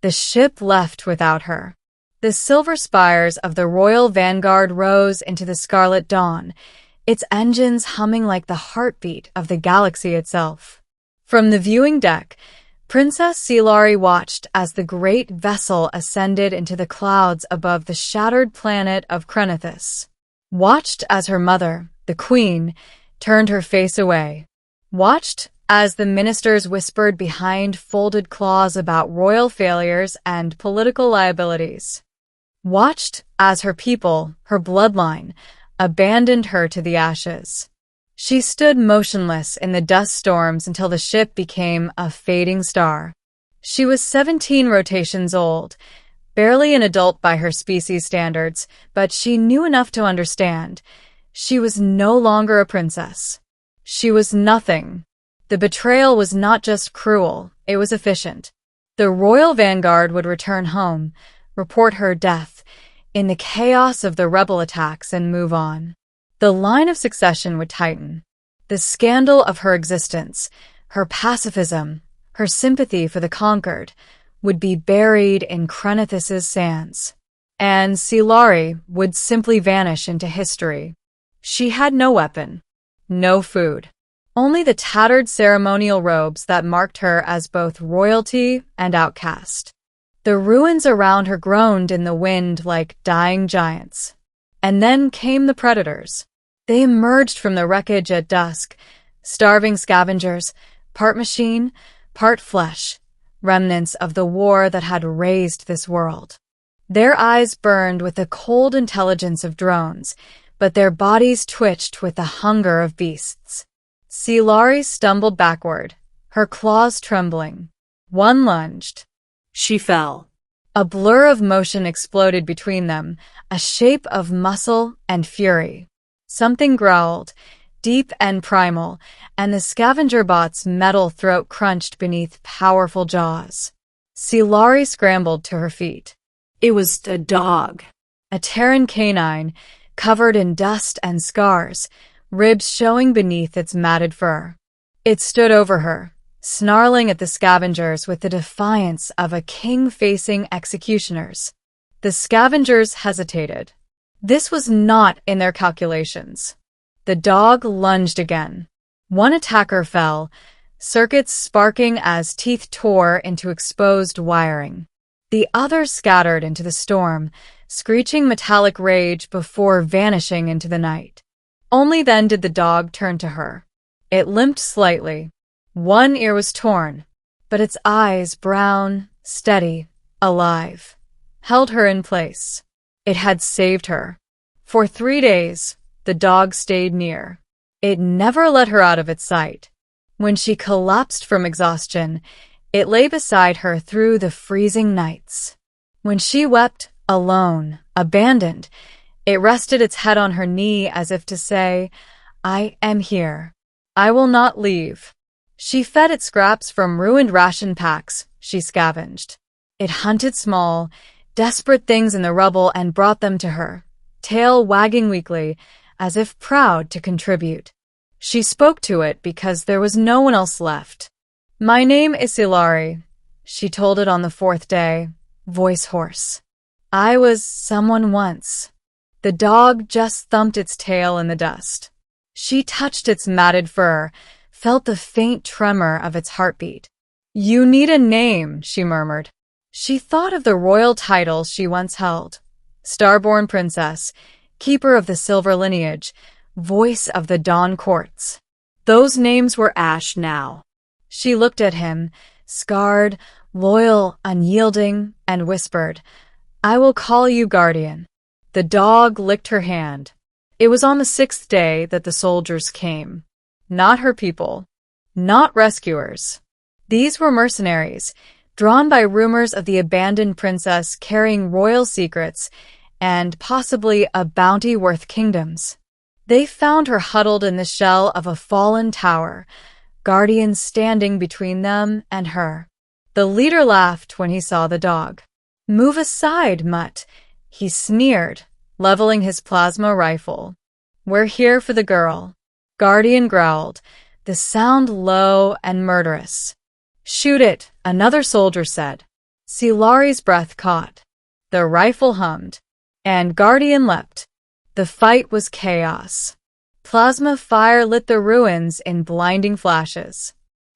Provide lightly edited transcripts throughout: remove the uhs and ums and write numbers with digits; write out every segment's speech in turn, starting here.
The ship left without her. The silver spires of the Royal Vanguard rose into the scarlet dawn, its engines humming like the heartbeat of the galaxy itself. From the viewing deck, Princess Silari watched as the great vessel ascended into the clouds above the shattered planet of Krenithus. Watched as her mother, the Queen, turned her face away. Watched as the ministers whispered behind folded claws about royal failures and political liabilities. Watched as her people, her bloodline, abandoned her to the ashes. She stood motionless in the dust storms until the ship became a fading star. She was 17 rotations old, barely an adult by her species standards, but she knew enough to understand. She was no longer a princess. She was nothing. The betrayal was not just cruel, it was efficient. The Royal Vanguard would return home, report her death, in the chaos of the rebel attacks and move on. The line of succession would tighten. The scandal of her existence, her pacifism, her sympathy for the conquered, would be buried in Krenithus's sands. And Silari would simply vanish into history. She had no weapon, no food, only the tattered ceremonial robes that marked her as both royalty and outcast. The ruins around her groaned in the wind like dying giants. And then came the predators. They emerged from the wreckage at dusk, starving scavengers, part machine, part flesh, remnants of the war that had razed this world. Their eyes burned with the cold intelligence of drones, but their bodies twitched with the hunger of beasts. Silari stumbled backward, her claws trembling. One lunged. She fell. A blur of motion exploded between them, a shape of muscle and fury. Something growled, deep and primal, and the scavenger bot's metal throat crunched beneath powerful jaws. Silari scrambled to her feet. It was a dog. A Terran canine, covered in dust and scars, ribs showing beneath its matted fur. It stood over her, snarling at the scavengers with the defiance of a king facing executioners. The scavengers hesitated. This was not in their calculations. The dog lunged again. One attacker fell, circuits sparking as teeth tore into exposed wiring. The others scattered into the storm, screeching metallic rage before vanishing into the night. Only then did the dog turn to her. It limped slightly. One ear was torn, but its eyes, brown, steady, alive, held her in place. It had saved her. For 3 days, the dog stayed near. It never let her out of its sight. When she collapsed from exhaustion, it lay beside her through the freezing nights. When she wept, alone, abandoned, it rested its head on her knee as if to say, "I am here. I will not leave." She fed it scraps from ruined ration packs she scavenged. It hunted small, desperate things in the rubble and brought them to her, tail wagging weakly, as if proud to contribute. She spoke to it because there was no one else left. "My name is Silari," she told it on the 4th day, voice hoarse. "I was someone once." The dog just thumped its tail in the dust. She touched its matted fur, felt the faint tremor of its heartbeat. "You need a name," she murmured. She thought of the royal titles she once held. Starborn Princess, Keeper of the Silver Lineage, Voice of the Dawn Courts. Those names were ash now. She looked at him, scarred, loyal, unyielding, and whispered, "I will call you Guardian." The dog licked her hand. It was on the 6th day that the soldiers came. Not her people. Not rescuers. These were mercenaries, drawn by rumors of the abandoned princess carrying royal secrets and possibly a bounty worth kingdoms. They found her huddled in the shell of a fallen tower, guardians standing between them and her. The leader laughed when he saw the dog. "Move aside, Mutt," he sneered, leveling his plasma rifle. "We're here for the girl." Guardian growled, the sound low and murderous. "Shoot it," another soldier said. Silari's breath caught. The rifle hummed. And Guardian leapt. The fight was chaos. Plasma fire lit the ruins in blinding flashes.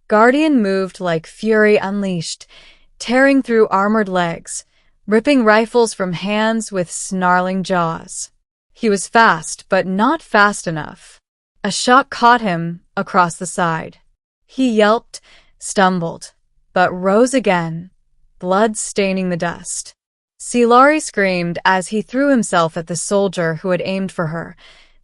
Guardian moved like fury unleashed, tearing through armored legs, ripping rifles from hands with snarling jaws. He was fast, but not fast enough. A shot caught him across the side. He yelped, stumbled, but rose again, blood staining the dust. Silari screamed as he threw himself at the soldier who had aimed for her,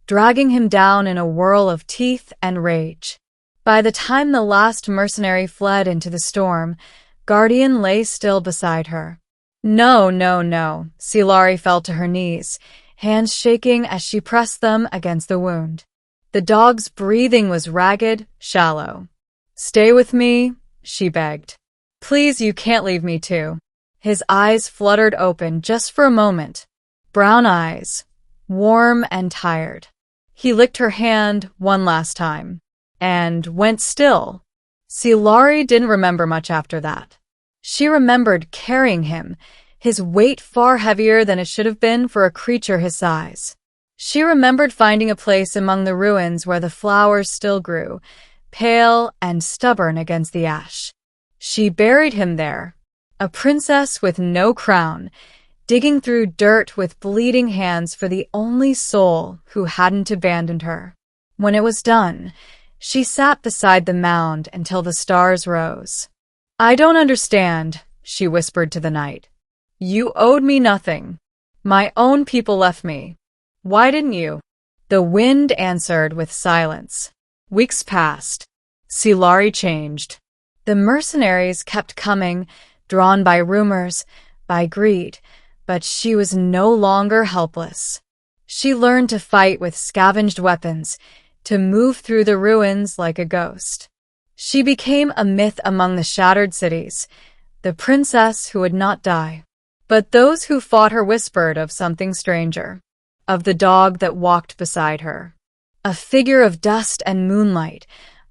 dragging him down in a whirl of teeth and rage. By the time the last mercenary fled into the storm, Guardian lay still beside her. No, no, no. Silari fell to her knees, hands shaking as she pressed them against the wound. The dog's breathing was ragged, shallow. Stay with me, she begged. Please, you can't leave me too. His eyes fluttered open just for a moment. Brown eyes, warm and tired. He licked her hand one last time, and went still. Silari didn't remember much after that. She remembered carrying him, his weight far heavier than it should have been for a creature his size. She remembered finding a place among the ruins where the flowers still grew, pale and stubborn against the ash. She buried him there, a princess with no crown, digging through dirt with bleeding hands for the only soul who hadn't abandoned her. When it was done, she sat beside the mound until the stars rose. I don't understand, she whispered to the night. You owed me nothing. My own people left me. Why didn't you? The wind answered with silence. Weeks passed. Silari changed. The mercenaries kept coming, drawn by rumors, by greed, but she was no longer helpless. She learned to fight with scavenged weapons, to move through the ruins like a ghost. She became a myth among the shattered cities, the princess who would not die. But those who fought her whispered of something stranger, of the dog that walked beside her. A figure of dust and moonlight,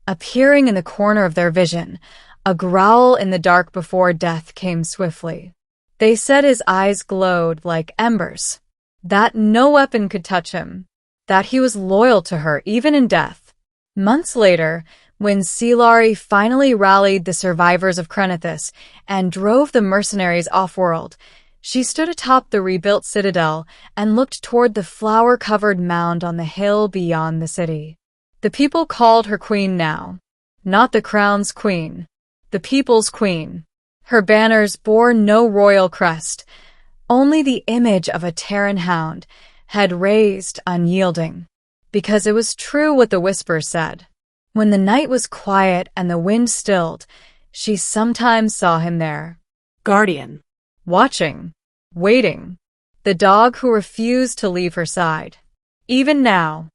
appearing in the corner of their vision, a growl in the dark before death came swiftly. They said his eyes glowed like embers, that no weapon could touch him, that he was loyal to her even in death. Months later, when Silari finally rallied the survivors of Krenithis and drove the mercenaries off-world, she stood atop the rebuilt citadel and looked toward the flower-covered mound on the hill beyond the city. The people called her queen now, not the crown's queen, the people's queen. Her banners bore no royal crest, only the image of a Terran hound, head raised, unyielding. Because it was true what the whispers said. When the night was quiet and the wind stilled, she sometimes saw him there. Guardian. Watching. Waiting. The dog who refused to leave her side. Even now,